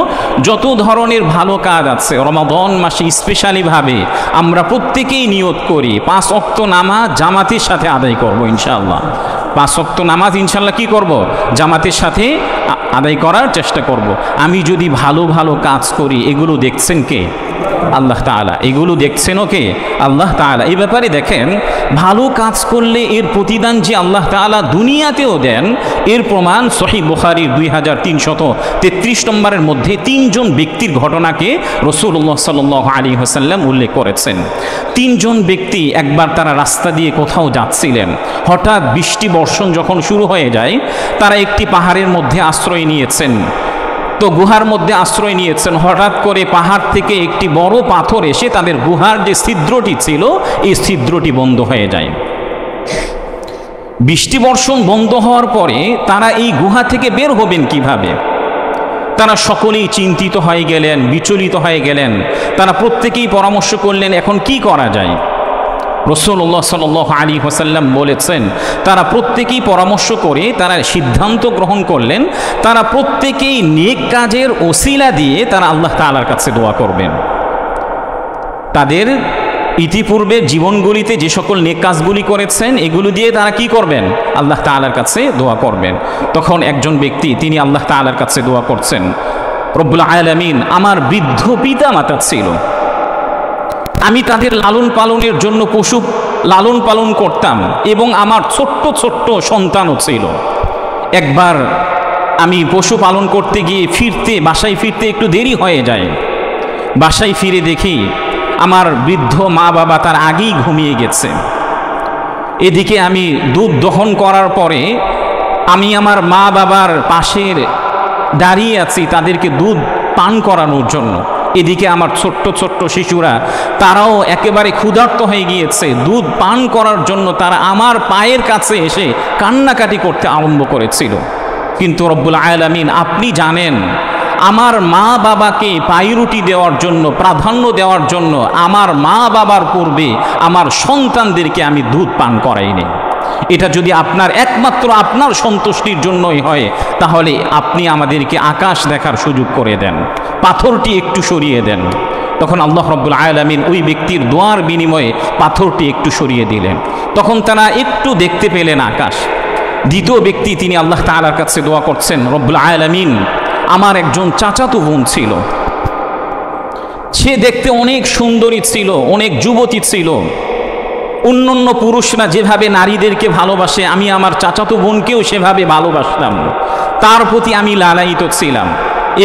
যত ধরনের ভালো কাজ আছে রমাদান মাসে স্পেশালিভাবে আমরা প্রত্যেকেই নিয়ত করি 5 ওয়াক্ত নামাজ জামাতের সাথে আদায় করব ইনশাআল্লাহ। 5 ওয়াক্ত নামাজ ইনশাআল্লাহ কি করব? জামাতের সাথে আদায় করার চেষ্টা করব। আমি যদি ভালো ভালো কাজ করি, এগুলো দেখছেন কে? আল্লাহ তাআলা। এগুলো দেখছেনও কে? আল্লাহ তাআলা। এই ব্যাপারে দেখেন, ভালো কাজ করলে এর প্রতিদান যে আল্লাহ তাআলা দুনিয়াতেও দেন, এর প্রমাণ সহিহ বুখারীর 2333 নম্বরের মধ্যে 3 জন ব্যক্তির ঘটনাকে রাসূলুল্লাহ সাল্লাল্লাহু আলাইহি ওয়াসাল্লাম উল্লেখ করেছেন। 3 জন ব্যক্তি একবার তারা রাস্তা দিয়ে কোথাও যাচ্ছিলেন, হঠাৎ বৃষ্টি বর্ষণ যখন শুরু হয়ে যায়, তারা একটি পাহাড়ের মধ্যে আশ্রয় নিয়েছেন। তো গুহার মধ্যে আশ্রয় নিয়েছেন, হঠাৎ করে পাহাড় থেকে একটি বড় পাথর এসে তাদের গুহার যে ছিদ্রটি ছিল এই ছিদ্রটি বন্ধ হয়ে যায়। বৃষ্টি বর্ষণ বন্ধ হওয়ার পরে তারা এই গুহা থেকে বের হবেন কিভাবে? তারা সকলেই চিন্তিত হয়ে গেলেন, বিচলিত হয়ে গেলেন। তারা প্রত্যেকেই পরামর্শ করলেন এখন কি করা যায়। রাসূলুল্লাহ সাল্লাল্লাহু আলাইহি ওয়াসাল্লাম বলেছেন, তারা প্রত্যেকেই পরামর্শ করে তারা সিদ্ধান্ত গ্রহণ করলেন, তারা প্রত্যেকেই নেক কাজের ওসিলা দিয়ে তারা আল্লাহ তাআলার কাছে দোয়া করবেন। তাদের ইতিপূর্বে জীবনগুলিতে যে সকল নেক কাজগুলি করেছেন এগুলো দিয়ে তারা কি করবেন? আল্লাহ তাআলার কাছে দোয়া করবেন। তখন একজন ব্যক্তি তিনি আল্লাহ তাআলার কাছে দোয়া করছেন, রব্বুল আলামিন, আমার বৃদ্ধ পিতা মাতা ছিল, আমি তাদের লালন পালনের জন্য পশু লালন পালন করতাম, এবং আমার ছোট্ট ছোট্ট সন্তানও ছিল। একবার আমি পশু পালন করতে গিয়ে বাসায় ফিরতে একটু দেরি হয়ে যায়। বাসায় ফিরে দেখি আমার বৃদ্ধ মা বাবা তার আগেই ঘুমিয়ে গেছে। এদিকে আমি দুধ দহন করার পরে আমি আমার মা বাবার পাশের দাঁড়িয়ে আছি তাদেরকে দুধ পান করানোর জন্য। এদিকে আমার ছোট্ট ছোট্ট শিশুরা তারাও একেবারে ক্ষুধার্ত হয়ে গিয়েছে, দুধ পান করার জন্য তারা আমার পায়ের কাছে এসে কান্নাকাটি করতে আরম্ভ করেছিল। কিন্তু রব্বুল আলামিন, আপনি জানেন আমার মা বাবাকে পায়রুটি দেওয়ার জন্য, প্রাধান্য দেওয়ার জন্য আমার মা বাবার পূর্বে আমার সন্তানদেরকে আমি দুধ পান করাইনি। এটা যদি আপনার একমাত্র আপনার সন্তুষ্টির জন্যই হয়, তাহলে আপনি আমাদেরকে আকাশ দেখার সুযোগ করে দেন, পাথরটি একটু সরিয়ে দেন। তখন আল্লাহ রাব্বুল আলামিন ওই ব্যক্তির দোয়ার বিনিময়ে পাথরটি একটু সরিয়ে দিলেন। তখন তারা একটু দেখতে পেলেন আকাশ। দ্বিতীয় ব্যক্তি তিনি আল্লাহ তাআলার কাছে দোয়া করছেন, রব্বুল আলামিন, আমার একজন চাচাতো বোন ছিল, সে দেখতে অনেক সুন্দরী ছিল, অনেক যুবতী ছিল। অন্যান্য পুরুষরা যেভাবে নারীদেরকে ভালোবাসে আমি আমার চাচাতো বোনকেও সেভাবে ভালোবাসতাম, তার প্রতি আমি লালায়িত ছিলাম।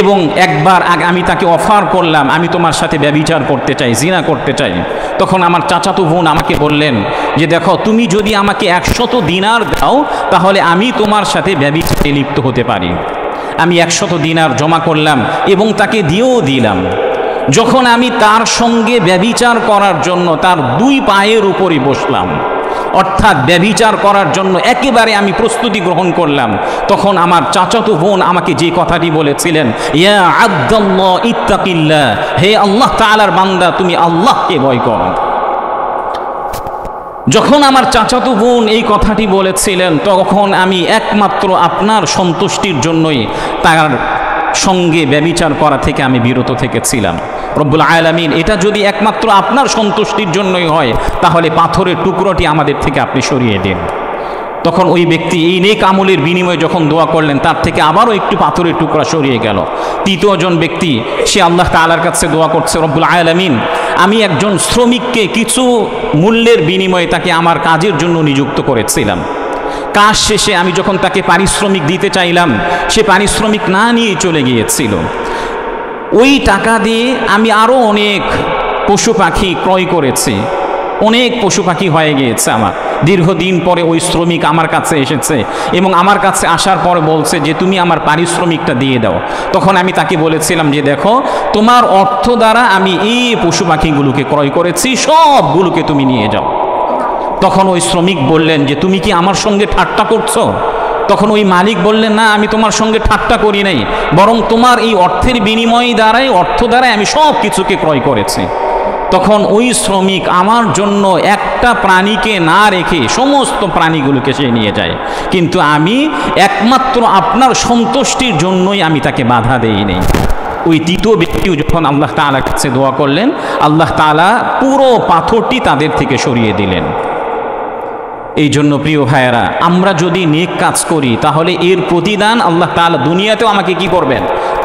এবং একবার আমি তাকে অফার করলাম, আমি তোমার সাথে ব্যভিচার করতে চাই, জিনা করতে চাই। তখন আমার চাচাতো বোন আমাকে বললেন যে দেখো, তুমি যদি আমাকে 100 দিনার দাও তাহলে আমি তোমার সাথে ব্যভিচারে লিপ্ত হতে পারি। আমি 100 দিনার জমা করলাম এবং তাকে দিয়েও দিলাম। যখন আমি তার সঙ্গে ব্যভিচার করার জন্য তার দুই পায়ের উপরে বসলাম, অর্থাৎ ব্যভিচার করার জন্য একেবারে আমি প্রস্তুতি গ্রহণ করলাম, তখন আমার চাচাতো বোন আমাকে যে কথাটি বলেছিলেন, ইয়া আব্দাল্লাহ ইত্তাকিল্লাহ, হে আল্লাহ তাআলার বান্দা তুমি আল্লাহকে ভয় করো। যখন আমার চাচাতো বোন এই কথাটি বলেছিলেন, তখন আমি একমাত্র আপনার সন্তুষ্টির জন্যই তার সঙ্গে ব্যভিচার করা থেকে আমি বিরত থেকেছিলাম। রব্বুল আলামিন, এটা যদি একমাত্র আপনার সন্তুষ্টির জন্যই হয়, তাহলে পাথরের টুকরোটি আমাদের থেকে আপনি সরিয়ে দিন। তখন ওই ব্যক্তি এই নেক আমলের বিনিময়ে যখন দোয়া করলেন, তার থেকে আবারও একটু পাথরের টুকরা সরিয়ে গেল। তৃতীয় জন ব্যক্তি, সে আল্লাহ তাআলার কাছে দোয়া করছে, রব্বুল আলামিন, আমি একজন শ্রমিককে কিছু মূল্যের বিনিময়ে তাকে আমার কাজের জন্য নিযুক্ত করেছিলাম। কাজ শেষে আমি যখন তাকে পারিশ্রমিক দিতে চাইলাম, সে পারিশ্রমিক না নিয়ে চলে গিয়েছিল। ওই টাকা দিয়ে আমি আরও অনেক পশু পাখি ক্রয় করেছি, অনেক পশু পাখি হয়ে গিয়েছে আমার। দীর্ঘদিন পরে ওই শ্রমিক আমার কাছে এসেছে এবং আমার কাছে আসার পরে বলছে যে তুমি আমার পারিশ্রমিকটা দিয়ে দাও। তখন আমি তাকে বলেছিলাম যে দেখো, তোমার অর্থ দ্বারা আমি এই পশু পাখিগুলোকে ক্রয় করেছি, সবগুলোকে তুমি নিয়ে যাও। তখন ওই শ্রমিক বললেন যে তুমি কি আমার সঙ্গে ঠাট্টা করছো? তখন ওই মালিক বললেন, না, আমি তোমার সঙ্গে ঠাট্টা করি নাই, বরং তোমার এই অর্থের বিনিময় দ্বারাই, অর্থ দ্বারাই আমি সব কিছুকে ক্রয় করেছি। তখন ওই শ্রমিক আমার জন্য একটা প্রাণীকে না রেখে সমস্ত প্রাণীগুলোকে সে নিয়ে যায়, কিন্তু আমি একমাত্র আপনার সন্তুষ্টির জন্যই আমি তাকে বাধা দেইনি। ওই তৃতীয় ব্যক্তিও যখন আল্লাহ তাআলার কাছে দোয়া করলেন, আল্লাহ তাআলা পুরো পাথরটি তাদের থেকে সরিয়ে দিলেন। এই জন্য প্রিয় ভাইয়েরা, আমরা যদি নেক কাজ করি তাহলে এর প্রতিদান আল্লাহ তাআলা দুনিয়াতেও আমাকে কি করবেন?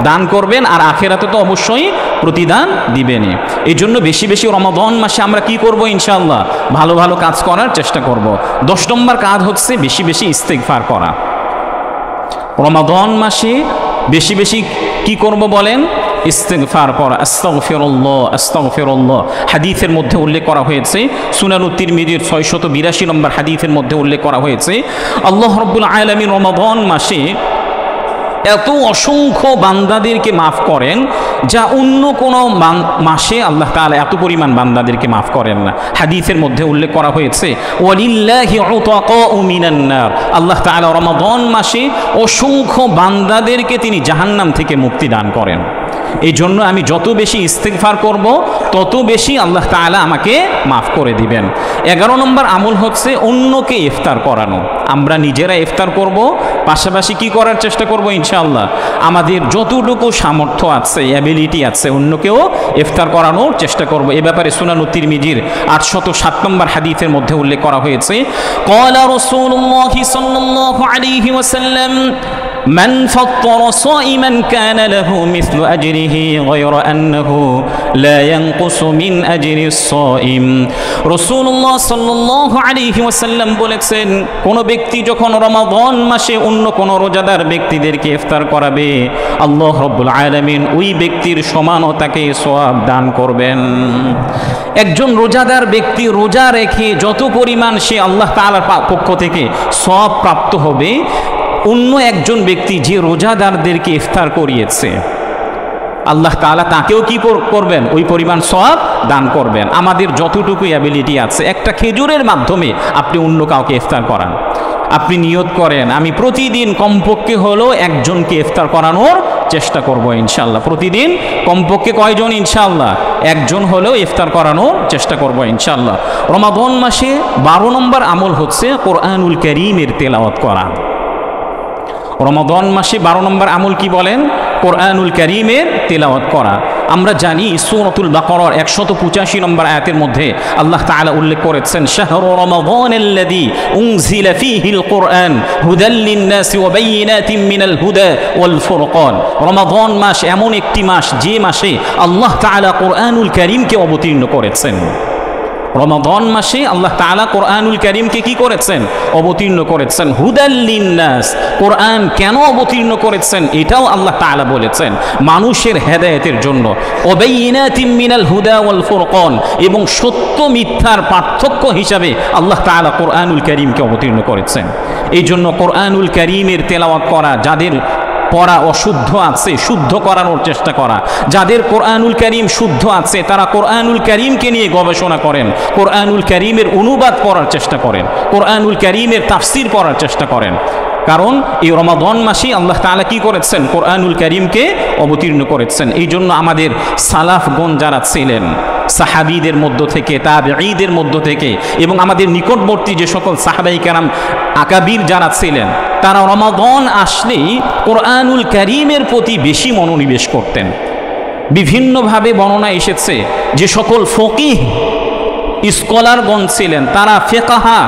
দান করবেন, আর আখিরাতে তো অবশ্যই প্রতিদান দিবেন। এই জন্য বেশি বেশি রমাদান মাসে আমরা কি করব? ইনশাআল্লাহ ভালো ভালো কাজ করার চেষ্টা করব। 10 নম্বর কাজ হচ্ছে বেশি বেশি ইস্তেগফার করা। রমাদান মাসে বেশি বেশি কি করব বলেন? ইস্তেগফার করা। আস্তাগফিরুল্লাহ আস্তাগফিরুল্লাহ হাদিসের মধ্যে উল্লেখ করা হয়েছে, সুনানুত তিরমিজির 682 নম্বর হাদিসের মধ্যে উল্লেখ করা হয়েছে, আল্লাহ রাব্বুল আলামিন রমাদান মাসে এত অসংখ্য বান্দাদেরকে মাফ করেন যা অন্য কোনো মাসে আল্লাহ তাআলা এত পরিমাণ বান্দাদেরকে মাফ করেন না। হাদিসের মধ্যে উল্লেখ করা হয়েছে, ওয়ালিল্লাহি উতাকাউ মিনান নার, আল্লাহ তাআলা রমাদান মাসে অসংখ্য বান্দাদেরকে তিনি জাহান্নাম থেকে মুক্তি দান করেন। এই জন্য আমি যত বেশি ইস্তেগফার করব তত বেশি আল্লাহ তাআলা আমাকে মাফ করে দিবেন। 11 নম্বর আমল হচ্ছে অন্যকে ইফতার করানো। আমরা নিজেরা ইফতার করব, পাশাপাশি কি করার চেষ্টা করব? ইনশাআল্লাহ আমাদের যতটুকু সামর্থ্য আছে, অ্যাবিলিটি আছে, অন্যকেও ইফতার করানোর চেষ্টা করব। এ ব্যাপারে সুনানুত তিরমিজির 807 নম্বর হাদিসের মধ্যে উল্লেখ করা হয়েছে, ক্বালা রাসূলুল্লাহি সাল্লাল্লাহু আলাইহি ওয়াসাল্লাম, من فطر صائما كان له مثل أجره غير أنه لا ينقص من أجر الصائم। রাসূলুল্লাহ সাল্লাল্লাহু আলাইহি ওয়াসাল্লাম বলেছেন, কোন ব্যক্তি যখন রমাদান মাসে অন্য কোন রোজাদার ব্যক্তিদেরকে ইফতার করাবে, আল্লাহ রাব্বুল আলামিন ওই ব্যক্তির সমানও তাকে সওয়াব দান করবেন। একজন রোজাদার ব্যক্তি রোজা রেখে যত পরিমাণ সে আল্লাহ তাআলার পক্ষ থেকে সওয়াব প্রাপ্ত হবে, অন্য একজন ব্যক্তি যে রোজাদারদেরকে ইফতার করিয়েছে, আল্লাহ তাআলা তাকেও কি করবেন? ওই পরিমাণ সওয়াব দান করবেন। আমাদের যতটুকু অ্যাবিলিটি আছে, একটা খেজুরের মাধ্যমে আপনি অন্য কাউকে ইফতার করান। আপনি নিয়ত করেন, আমি প্রতিদিন কমপক্ষে হলেও একজনকে ইফতার করানোর চেষ্টা করব ইনশাআল্লাহ। প্রতিদিন কমপক্ষে কয়জন? ইনশাআল্লাহ একজন হলেও ইফতার করানোর চেষ্টা করব ইনশাআল্লাহ। রমাদান মাসে 12 নম্বর আমল হচ্ছে কোরআনুল কারীমের তেলাওয়াত করা। রমাদান মাসে 12 নম্বর আমল কি বলেন? কোরআনুল কারীমের তেলাওয়াত করা। আমরা জানি সূরাতুল বাকারার 185 নম্বর আয়াতের মধ্যে আল্লাহ তাআলা উল্লেখ করেছেন, শাহরু রমাদানাল্লাযী উনজিলা ফীহিল কুরআন হুদাল লিন-নাসি ওয়া বাইয়িনাতিন মিনাল হুদা ওয়াল ফুরকান। রমাদান মাস এমন একটি মাস যে মাসে আল্লাহ তাআলা কোরআনুল কারীমকে অবতীর্ণ করেছেন। রমাদান মাসে আল্লাহ তাআলা কোরআনুল কারীমকে কি করেছেন? অবতীর্ণ করেছেন। হুদাল লিন-নাস, কোরআন কেন অবতীর্ণ করেছেন এটাও আল্লাহ তাআলা বলেছেন, মানুষের হেদায়েতের জন্য। ওয়া বাইয়িনাতিন মিনাল হুদা ওয়াল ফুরকান, এবং সত্য মিথ্যার পার্থক্য হিসাবে আল্লাহ তাআলা কোরআনুল কারীমকে অবতীর্ণ করেছেন। এই জন্য কোরআনুল কারীমের তেলাওয়াত করা, যাদের পড়া অশুদ্ধ আছে শুদ্ধ করানোর চেষ্টা করা। যাদের কোরআনুল কারীম শুদ্ধ আছে তারা কোরআনুল কারীমকে নিয়ে গবেষণা করেন, কোরআনুল কারীমের অনুবাদ পড়ার চেষ্টা করেন, কোরআনুল কারীমের তাফসীর পড়ার চেষ্টা করেন। কারণ এই রমাদান মাসে আল্লাহ তাআলা কি করেছেন? কোরআনুল কারীমকে অবতীর্ণ করেছেন। এই জন্য আমাদের সালাফগণ যারা ছিলেন সাহাবীদের মধ্য থেকে, তাবেঈদের মধ্য থেকে এবং আমাদের নিকটবর্তী যে সকল সাহাবায়ে কেরাম আকাবির যারা ছিলেন তারা রমাদান আসলেই কোরআনুল কারীমের প্রতি বেশি মনোনিবেশ করতেন। বিভিন্নভাবে বর্ণনা এসেছে যে সকল ফকিহ স্কলারগণ ছিলেন তারা ফিকহা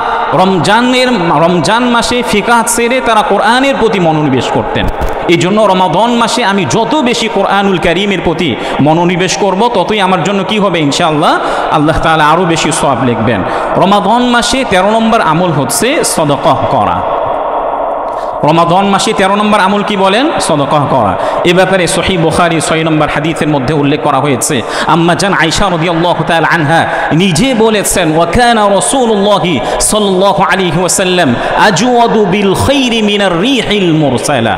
রমজান মাসে ফিকহ ছেড়ে তারা কোরআনের প্রতি মনোনিবেশ করতেন। এই জন্য রমাদান মাসে আমি যত বেশি কোরআনুল কারীমের প্রতি মনোনিবেশ করব ততই আমার জন্য কি হবে ইনশাআল্লাহ, আল্লাহ তাআলা আরও বেশি সওয়াব লিখবেন। রমাদান মাসে 13 নম্বর আমল হচ্ছে সাদাকাহ করা। রমাদান মাসে 13 নম্বর আমল কি বলেন? সাদাকাহ করা। এ ব্যাপারে সহিহ বুখারী 6 নম্বর হাদিসের মধ্যে উল্লেখ করা হয়েছে। আম্মা জান আয়েশা রাদিয়াল্লাহু তাআলা আনহা নিজে বলেছেন, ওয়া কানা রাসূলুল্লাহ সাল্লাল্লাহু আলাইহি ওয়াসাল্লাম আজওয়াদু বিল খাইরি মিনার রিহিল মুরসালা।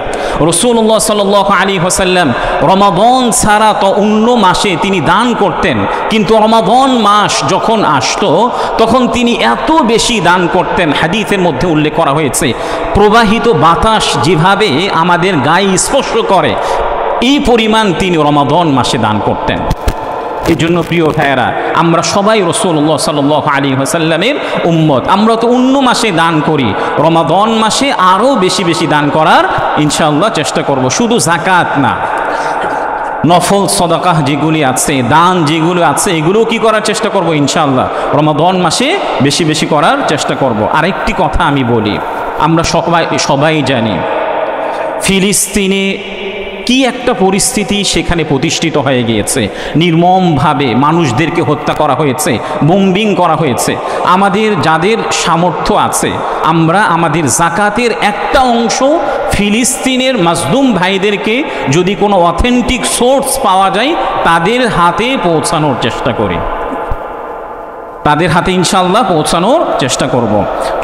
রাসূলুল্লাহ সাল্লাল্লাহু আলাইহি ওয়াসাল্লাম রমাদান ছাড়া তো অন্য মাসে তিনি দান করতেন, কিন্তু রমাদান মাস যখন আসতো তখন তিনি এত বেশি দান করতেন, হাদিসের মধ্যে উল্লেখ করা হয়েছে প্রবাহিত বাতাস যেভাবে আমাদের গায়ে স্পর্শ করে এই পরিমাণ তিনি রমাদান মাসে দান করতেন। এই জন্য প্রিয় ভাইয়েরা, আমরা সবাই রাসূলুল্লাহ সাল্লাল্লাহু আলাইহি ওয়াসাল্লামের উম্মত। আমরা তো অন্য মাসে দান করি, রমাদান মাসে আরও বেশি বেশি দান করার ইনশাআল্লাহ চেষ্টা করব। শুধু যাকাত না, নফল সাদাকাহ যেগুলি আছে, দান যেগুলো আছে, এগুলো কি করার চেষ্টা করব ইনশাআল্লাহ রমাদান মাসে বেশি বেশি করার চেষ্টা করব। আরেকটি কথা আমি বলি, আমরা সবাই জানি ফিলিস্তিনে কি একটা পরিস্থিতি সেখানে প্রতিষ্ঠিত হয়ে গিয়েছে। নির্মমভাবে মানুষদেরকে হত্যা করা হয়েছে, বোম্বিং করা হয়েছে। আমাদের যাদের সামর্থ্য আছে আমরা আমাদের যাকাতের একটা অংশ ফিলিস্তিনের মাজলুম ভাইদেরকে যদি কোনো অথেন্টিক সোর্স পাওয়া যায় তাদের হাতে পৌঁছানোর চেষ্টা করি, তাদের হাতে ইনশাআল্লাহ পৌঁছানোর চেষ্টা করব।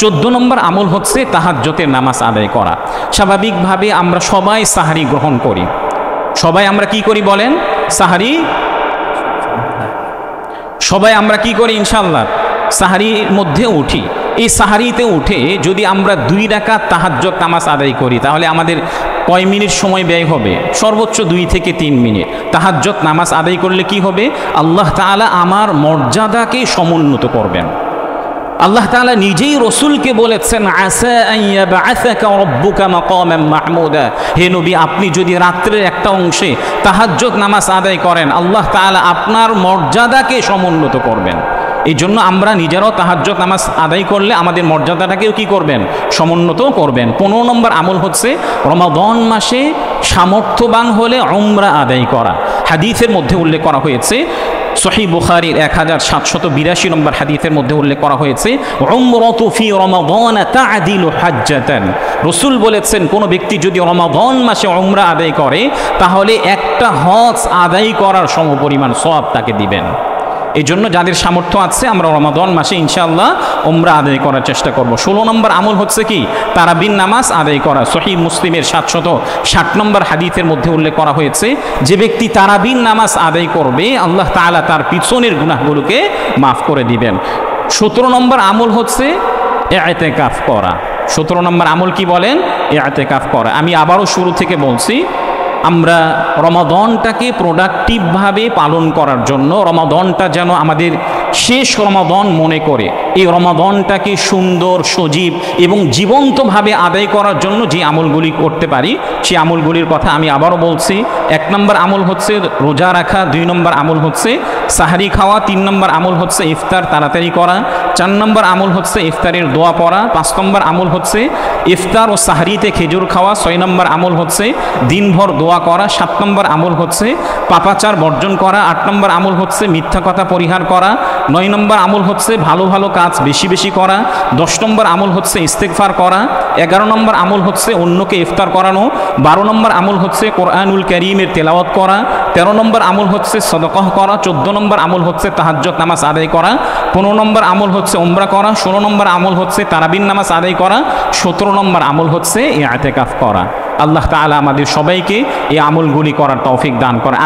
14 নম্বর আমল হচ্ছে তাহাজ্জুদের নামাজ আদায় করা। স্বাভাবিকভাবে আমরা সবাই সাহারি গ্রহণ করি। সবাই আমরা কি করি বলেন? সাহারি। সবাই আমরা কি করি ইনশাআল্লাহ? সাহারির মধ্যে উঠি। এই সাহারিতে উঠে যদি আমরা 2 রাকাত তাহাজ্জুদ নামাজ আদায় করি তাহলে আমাদের কয় মিনিট সময় ব্যয় হবে? সর্বোচ্চ 2 থেকে 3 মিনিট। তাহাজ্জুদ নামাজ আদায় করলে কি হবে? আল্লাহ তাআলা আমার মর্যাদাকে সমুন্নত করবেন। আল্লাহ তাআলা নিজেই রসুলকে বলেছেন, আসা আন ইয়াবআসাকা রাব্বুকা মাকামান মাহমুদা। হে নবী, আপনি যদি রাত্রের একটা অংশে তাহাজ্জুদ নামাজ আদায় করেন আল্লাহ তাআলা আপনার মর্যাদাকে সমুন্নত করবেন। এই জন্য আমরা নিজেরাও তাহাজ্জুদ নামাজ আদায় করলে আমাদের মর্যাদাটাকেও কি করবেন? সমুন্নত করবেন। 15 নম্বর আমল হচ্ছে রমাদান মাসে সামর্থ্যবান হলে উমরা আদায় করা। হাদিসের মধ্যে উল্লেখ করা হয়েছে, সহিহ বুখারীর 1782 নম্বর হাদিসের মধ্যে উল্লেখ করা হয়েছে, উমরাতু ফি রমাদান তা'দিলু হাজ্জাতান। রাসূল বলেছেন কোন ব্যক্তি যদি রমাদান মাসে উমরা আদায় করে তাহলে একটা হজ আদায় করার সমপরিমাণ সওয়াব তাকে দিবেন। এই জন্য যাদের সামর্থ্য আছে আমরা রমাদান মাসে ইনশাআল্লাহ উমরা আদায় করার চেষ্টা করব। 16 নম্বর আমল হচ্ছে কি? তারাবির নামাজ আদায় করা। সহিহ মুসলিমের 760 নম্বর হাদিসের মধ্যে উল্লেখ করা হয়েছে, যে ব্যক্তি তারাবির নামাজ আদায় করবে আল্লাহ তাআলা তার পিছনের গুনাহগুলোকে মাফ করে দিবেন। 17 নম্বর আমল হচ্ছে ইতিকাফ করা। 17 নম্বর আমল কি বলেন? ইতিকাফ করা। আমি আবারও শুরু থেকে বলছি, আমরা রমাদানটাকে প্রোডাক্টিভভাবে পালন করার জন্য, রমাদানটা যেন আমাদের শেষ রমাদান মনে করে এই রমাদানটাকে সুন্দর, সজীব এবং জীবন্তভাবে আদায় করার জন্য যে আমলগুলি করতে পারি সেই আমলগুলির কথা আমি আবারও বলছি। 1 নম্বর আমল হচ্ছে রোজা রাখা, 2 নম্বর আমল হচ্ছে সাহারি খাওয়া, 3 নম্বর আমল হচ্ছে ইফতার তাড়াতাড়ি করা, 4 নম্বর আমল হচ্ছে ইফতারের দোয়া পড়া, 5 নম্বর আমল হচ্ছে ইফতার ও সাহারিতে খেজুর খাওয়া, 6 নম্বর আমল হচ্ছে দিনভর দোয়া করা, 7 নম্বর আমল হচ্ছে পাপাচার বর্জন করা, 8 নম্বর আমল হচ্ছে মিথ্যা কথা পরিহার করা, 9 নম্বর আমল হচ্ছে ভালো ভালো কাজ বেশি বেশি করা, 10 নম্বর আমল হচ্ছে ইস্তেগফার করা, 11 নম্বর আমল হচ্ছে অন্যকে ইফতার করানো, 12 নম্বর আমল হচ্ছে কোরআনুল কারীমের তেলাওয়াত করা, 13 নম্বর আমল হচ্ছে সাদাকাহ করা, 14 নম্বর আমল হচ্ছে তাহাজ্জুদ নামাজ আদায় করা, 15 নম্বর আমল হচ্ছে উমরা করা, 16 নম্বর আমল হচ্ছে তারাবির নামাজ আদায় করা, 17 নম্বর আমল হচ্ছে ইতিকাফ করা। আল্লাহ তাআলা আমাদের সবাইকে এই আমলগুলি করার তৌফিক দান করেন।